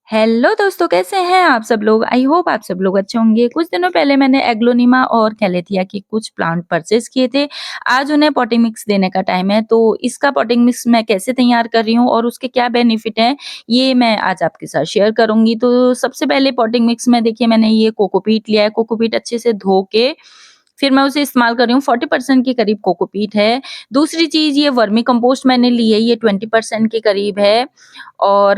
Hello दोस्तों, कैसे हैं आप सब लोग? आई होप आप सब लोग अच्छे होंगे। कुछ दिनों पहले मैंने एग्लोनिमा और कैलेथिया के कुछ प्लांट परचेज़ किए थे। आज उन्हें पॉटिंग मिक्स देने का टाइम है, तो इसका पॉटिंग मिक्स मैं कैसे तैयार कर रही हूँ और उसके क्या बेनिफिट हैं, ये मैं आज आपके साथ शेयर करूँगी। तो सबसे पहले पॉटिंग मिक्स में देखिए मैंने ये कोकोपीट लिया है। कोकोपीट अच्छे से धो के फिर मैं उसे इस्तेमाल कर रही हूँ। 40% के करीब कोकोपीट है। दूसरी चीज़ ये वर्मी कंपोस्ट मैंने ली है, ये 20% के करीब है। और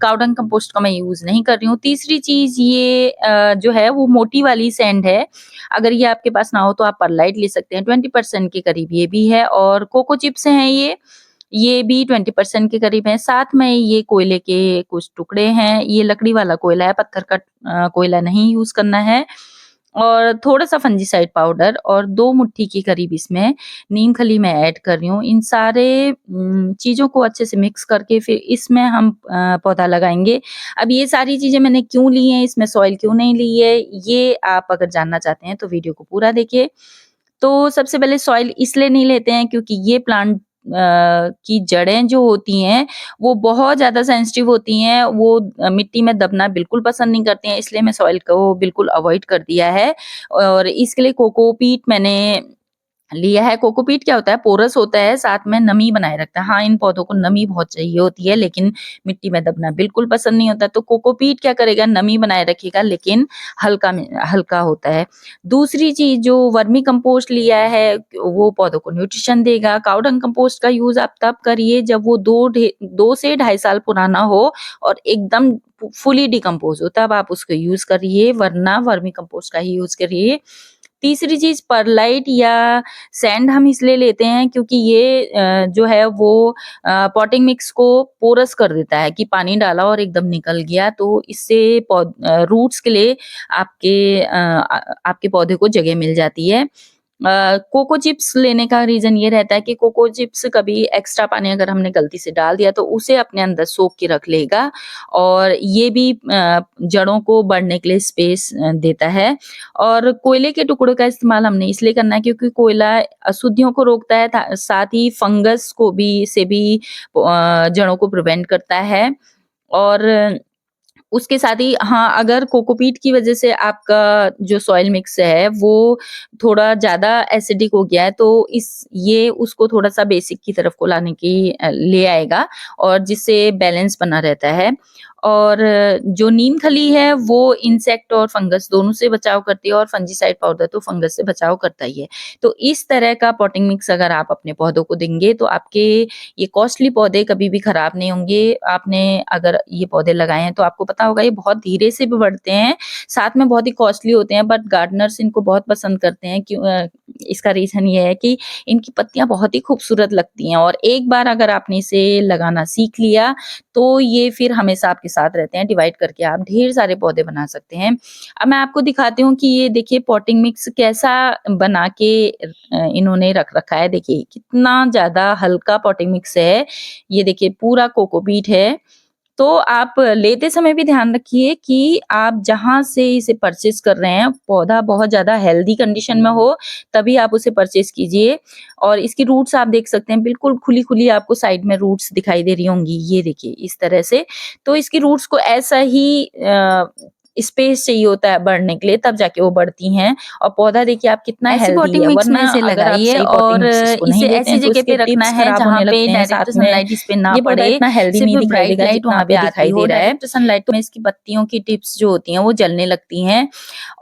काव डंग कंपोस्ट का मैं यूज़ नहीं कर रही हूँ। तीसरी चीज़ ये जो है वो मोटी वाली सैंड है। अगर ये आपके पास ना हो तो आप परलाइट ले सकते हैं, 20% के करीब ये भी है। और कोको चिप्स हैं ये भी 20% के करीब हैं। साथ में ये कोयले के कुछ टुकड़े हैं, ये लकड़ी वाला कोयला है, पत्थर का कोयला नहीं यूज़ करना है। और थोड़ा-सा फंजीसाइड पाउडर और 2 मुट्ठी के करीब इसमें नीम खली मैं ऐड कर रही हूँ। इन सारे चीज़ों को अच्छे से मिक्स करके फिर इसमें हम पौधा लगाएँगे। अब ये सारी चीज़ें मैंने क्यों ली हैं, इसमें सॉइल क्यों नहीं ली है, ये आप अगर जानना चाहते हैं तो वीडियो को पूरा देखिए। तो सबसे पहले सॉइल इसलिए नहीं लेते हैं क्योंकि ये प्लांट की जड़ें जो होती हैं, वो बहुत ज़्यादा सेंसिटिव होती हैं, वो मिट्टी में दबना बिल्कुल पसंद नहीं करती हैं, इसलिए मैं सॉइल को बिल्कुल अवॉइड कर दिया है। और इसके लिए कोकोपीट मैंने लिया है। कोकोपीट क्या होता है, पोरस होता है, साथ में नमी बनाए रखता है। हाँ, इन पौधों को नमी बहुत चाहिए होती है, लेकिन मिट्टी में दबना बिल्कुल पसंद नहीं होता। तो कोकोपीट क्या करेगा, नमी बनाए रखेगा, लेकिन हल्का होता है। दूसरी चीज़ जो वर्मी कंपोस्ट लिया है, वो पौधों को न्यूट्रिशन देगा। काव डंग कंपोस्ट का यूज़ आप तब करिए जब वो 2 से ढाई साल पुराना हो और एकदम फुली डिकम्पोज़ हो, तब आप उसको यूज़ करिए, वरना वर्मी कंपोस्ट का ही यूज़ करिए। तीसरी चीज़ परलाइट या सैंड हम इसलिए लेते हैं क्योंकि ये जो है वो पॉटिंग मिक्स को पोरस कर देता है कि पानी डाला और एकदम निकल गया, तो इससे रूट्स के लिए आपके पौधे को जगह मिल जाती है। कोको चिप्स लेने का रीज़न ये रहता है कि कोको चिप्स कभी एक्स्ट्रा पानी अगर हमने गलती से डाल दिया तो उसे अपने अंदर सोख के रख लेगा और ये भी जड़ों को बढ़ने के लिए स्पेस देता है। और कोयले के टुकड़ों का इस्तेमाल हमने इसलिए करना है क्योंकि कोयला अशुद्धियों को रोकता है, साथ ही फंगस को भी से भी जड़ों को प्रिवेंट करता है। और उसके साथ ही हाँ, अगर कोकोपीट की वज़ह से आपका जो सॉइल मिक्स है वो थोड़ा ज़्यादा एसिडिक हो गया है, तो ये उसको थोड़ा-सा बेसिक की तरफ को लाने की ले आएगा और जिससे बैलेंस बना रहता है। और जो नीम खली है वो इंसेक्ट और फंगस दोनों से बचाव करती है और फंजीसाइड पाउडर तो फंगस से बचाव करता ही है। तो इस तरह का पॉटिंग मिक्स अगर आप अपने पौधों को देंगे तो आपके ये कॉस्टली पौधे कभी भी खराब नहीं होंगे। आपने अगर ये पौधे लगाए हैं तो आपको पता होगा ये बहुत धीरे से भी बढ़ते हैं, साथ में बहुत ही कॉस्टली होते हैं, बट गार्डनर्स इनको बहुत पसंद करते हैं। इसका रीज़न ये है कि इनकी पत्तियाँ बहुत ही खूबसूरत लगती हैं और एक बार अगर आपने इसे लगाना सीख लिया, तो ये फिर हमेशा आपके साथ रहते हैं, डिवाइड करके आप ढेर सारे पौधे बना सकते हैं। अब मैं आपको दिखाती हूँ कि ये देखिए पॉटिंग मिक्स कैसा बना के इन्होंने रख रखा है। देखिए कितना ज़्यादा हल्का पॉटिंग मिक्स है। ये देखिए पूरा कोकोपीट है। तो आप लेते समय भी ध्यान रखिए कि आप जहाँ से इसे परचेज़ कर रहे हैं, पौधा बहुत ज़्यादा हेल्दी कंडीशन में हो, तभी आप उसे परचेज़ कीजिए। और इसकी रूट्स आप देख सकते हैं, बिल्कुल खुली-खुली आपको साइड में रूट्स दिखाई दे रही होंगी, ये देखिए इस तरह से। तो इसकी रूट्स को ऐसा ही स्पेस चाहिए होता है बढ़ने के लिए, तब जाके वो बढ़ती हैं और पौधा देखिए आप कितना ऐसी हेल्दी पॉटिंग है, मिक्स में वरना इसे अगर आप लगाइए सही पॉटिंग और मिक्स इसको नहीं इसे देते ऐसी हैं, तो जगह इसके पे रखना टिप्स है खराब जहाँ होने पे लगते हैं, डायरेक्ट साथ में सनलाइट इस पे ना ये पौधा पड़े, इतना हेल्दी नहीं सिर्फ दिखाई ब्राइट देगा लाइट जितना वहाँ पे अभी आती दिखाई हो। दे रहा है। डायरेक्ट सनलाइट तो इसकी पत्तियों की टिप्स जो होती हैं वो जलने लगती हैं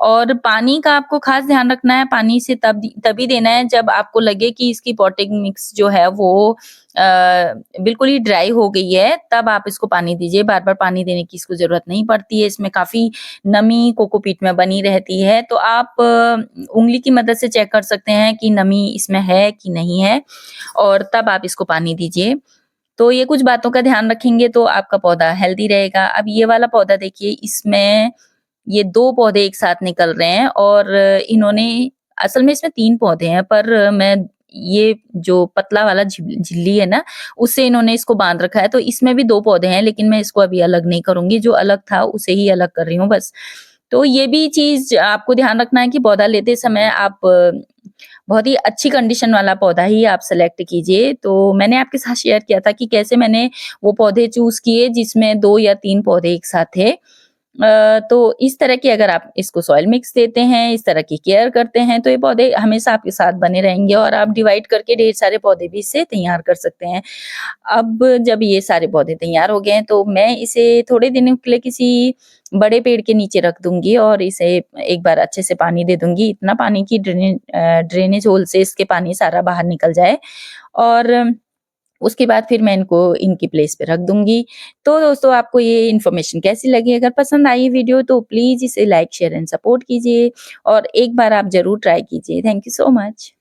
और पानी का आपको खास ध्यान रखना है। पानी से तभी देना है जब आपको लगे कि इसकी पॉटिंग मिक्स जो है वो बिल्कुल ही ड्राई हो गई है, तब आप इसको पानी दीजिए। बार-बार पानी देने की इसको ज़रूरत नहीं पड़ती है। इसमें काफ़ी नमी कोकोपीट में बनी रहती है, तो आप उँगली की मदद से चेक कर सकते हैं कि नमी इसमें है कि नहीं है और तब आप इसको पानी दीजिए। तो ये कुछ बातों का ध्यान रखेंगे तो आपका पौधा हेल्दी रहेगा। अब ये वाला पौधा देखिए, इसमें ये 2 पौधे एक साथ निकल रहे हैं और इन्होंने असल में इसमें 3 पौधे हैं, पर मैं ये जो पतला वाला झिल्ली है ना, उससे इन्होंने इसको बाँध रखा है। तो इसमें भी 2 पौधे हैं, लेकिन मैं इसको अभी अलग नहीं करूँगी, जो अलग था उसे ही अलग कर रही हूँ बस। तो ये भी चीज़ आपको ध्यान रखना है कि पौधा लेते समय आप बहुत ही अच्छी कंडीशन वाला पौधा ही आप सेलेक्ट कीजिए। तो मैंने आपके साथ शेयर किया था कि कैसे मैंने वो पौधे चूज़ किए जिसमें 2 या 3 पौधे एक साथ थे। तो इस तरह की अगर आप इसको सॉइल मिक्स देते हैं, इस तरह की केयर करते हैं, तो ये पौधे हमेशा आपके साथ बने रहेंगे और आप डिवाइड करके ढेर सारे पौधे भी इससे तैयार कर सकते हैं। अब जब ये सारे पौधे तैयार हो गए हैं, तो मैं इसे थोड़े दिनों के लिए किसी बड़े पेड़ के नीचे रख दूँगी और इसे एक बार अच्छे से पानी दे दूँगी। इतना पानी कि ड्रेनेज होल से इसके पानी सारा बाहर निकल जाए और उसके बाद फिर मैं इनको इनकी प्लेस पे रख दूँगी। तो दोस्तों आपको ये इन्फॉर्मेशन कैसी लगी? अगर पसंद आई वीडियो तो प्लीज़ इसे लाइक, शेयर एंड सपोर्ट कीजिए और एक बार आप ज़रूर ट्राई कीजिए। Thank you so much.